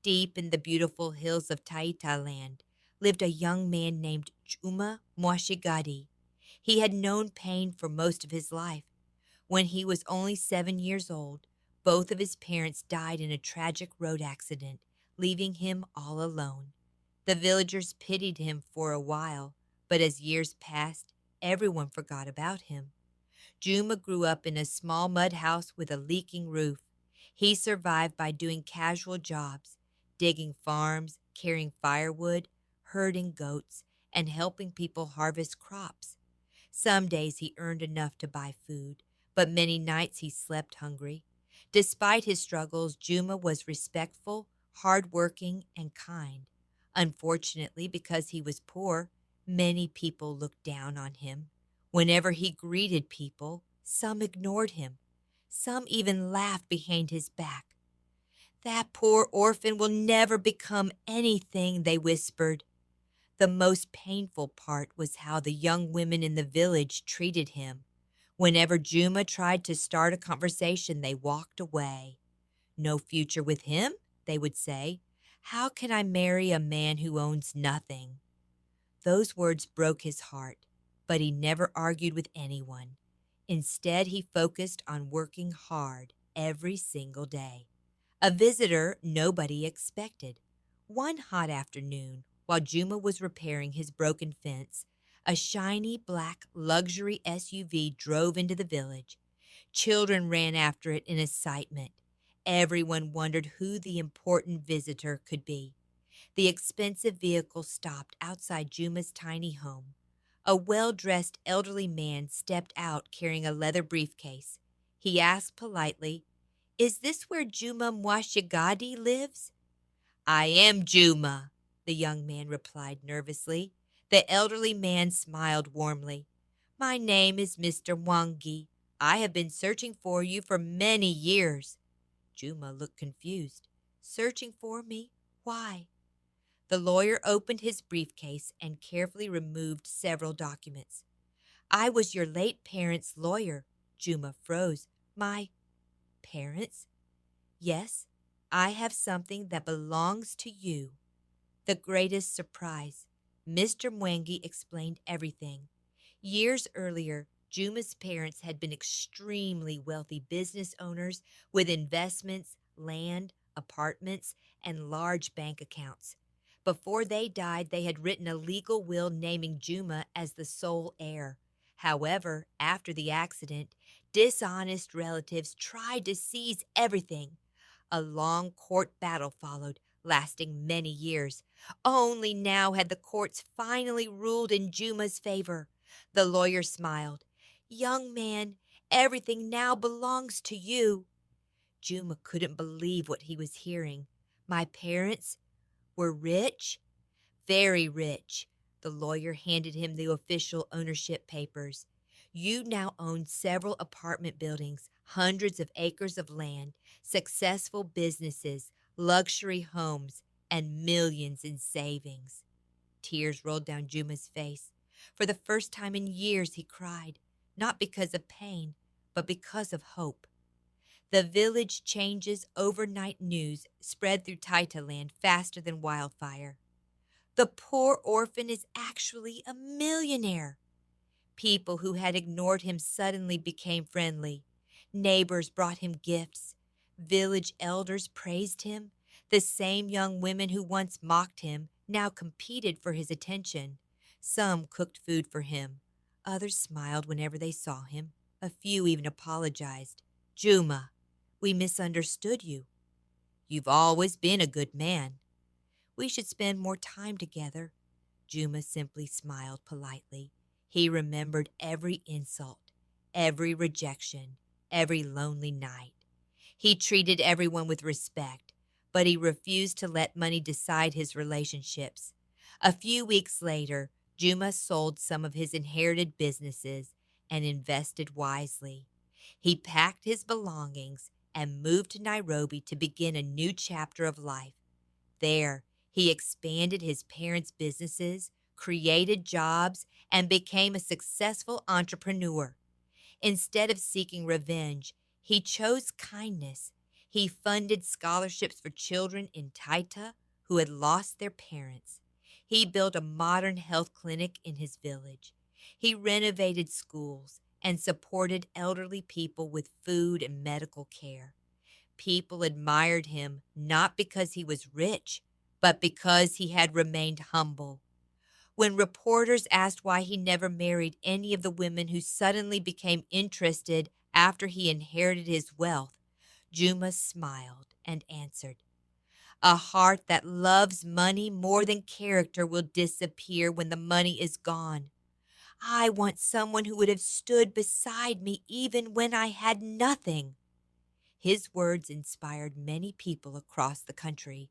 Deep in the beautiful hills of Taita land lived a young man named Juma Mwashigadi. He had known pain for most of his life. When he was only 7 years old, both of his parents died in a tragic road accident, leaving him all alone. The villagers pitied him for a while, but as years passed, everyone forgot about him. Juma grew up in a small mud house with a leaking roof. He survived by doing casual jobs, digging farms, carrying firewood, herding goats, and helping people harvest crops. Some days he earned enough to buy food, but many nights he slept hungry. Despite his struggles, Juma was respectful, hardworking, and kind. Unfortunately, because he was poor, many people looked down on him. Whenever he greeted people, some ignored him. Some even laughed behind his back. That poor orphan will never become anything, they whispered. The most painful part was how the young women in the village treated him. Whenever Juma tried to start a conversation, they walked away. No future with him, they would say. How can I marry a man who owns nothing? Those words broke his heart, but he never argued with anyone. Instead, he focused on working hard every single day. A visitor nobody expected. One hot afternoon, while Juma was repairing his broken fence, a shiny black luxury SUV drove into the village. Children ran after it in excitement. Everyone wondered who the important visitor could be. The expensive vehicle stopped outside Juma's tiny home. A well dressed elderly man stepped out carrying a leather briefcase. He asked politely, "Is this where Juma Mwashigadi lives?" "I am Juma," the young man replied nervously. The elderly man smiled warmly. "My name is Mr. Mwangi. I have been searching for you for many years." Juma looked confused. "Searching for me? Why?" The lawyer opened his briefcase and carefully removed several documents. "I was your late parents' lawyer." Juma froze. "My parents?" "Yes, I have something that belongs to you." The greatest surprise. Mr. Mwangi explained everything. Years earlier, Juma's parents had been extremely wealthy business owners with investments, land, apartments, and large bank accounts. Before they died, they had written a legal will naming Juma as the sole heir. However, after the accident, dishonest relatives tried to seize everything. A long court battle followed, lasting many years. Only now had the courts finally ruled in Juma's favor. The lawyer smiled. "Young man, everything now belongs to you." Juma couldn't believe what he was hearing. "My parents were rich?" "Very rich." The lawyer handed him the official ownership papers. "You now own several apartment buildings, hundreds of acres of land, successful businesses, luxury homes, and millions in savings." Tears rolled down Juma's face. For the first time in years, he cried, not because of pain, but because of hope. The village changes overnight news spread through Taita land faster than wildfire. The poor orphan is actually a millionaire. People who had ignored him suddenly became friendly. Neighbors brought him gifts. Village elders praised him. The same young women who once mocked him now competed for his attention. Some cooked food for him. Others smiled whenever they saw him. A few even apologized. "Juma, we misunderstood you. You've always been a good man. We should spend more time together." Juma simply smiled politely. He remembered every insult, every rejection, every lonely night. He treated everyone with respect, but he refused to let money decide his relationships. A few weeks later, Juma sold some of his inherited businesses and invested wisely. He packed his belongings and moved to Nairobi to begin a new chapter of life. There, he expanded his parents' businesses, created jobs, and became a successful entrepreneur. Instead of seeking revenge, he chose kindness. He funded scholarships for children in Taita who had lost their parents. He built a modern health clinic in his village. He renovated schools and supported elderly people with food and medical care. People admired him not because he was rich, but because he had remained humble. When reporters asked why he never married any of the women who suddenly became interested after he inherited his wealth, Juma smiled and answered, "A heart that loves money more than character will disappear when the money is gone. I want someone who would have stood beside me even when I had nothing." His words inspired many people across the country.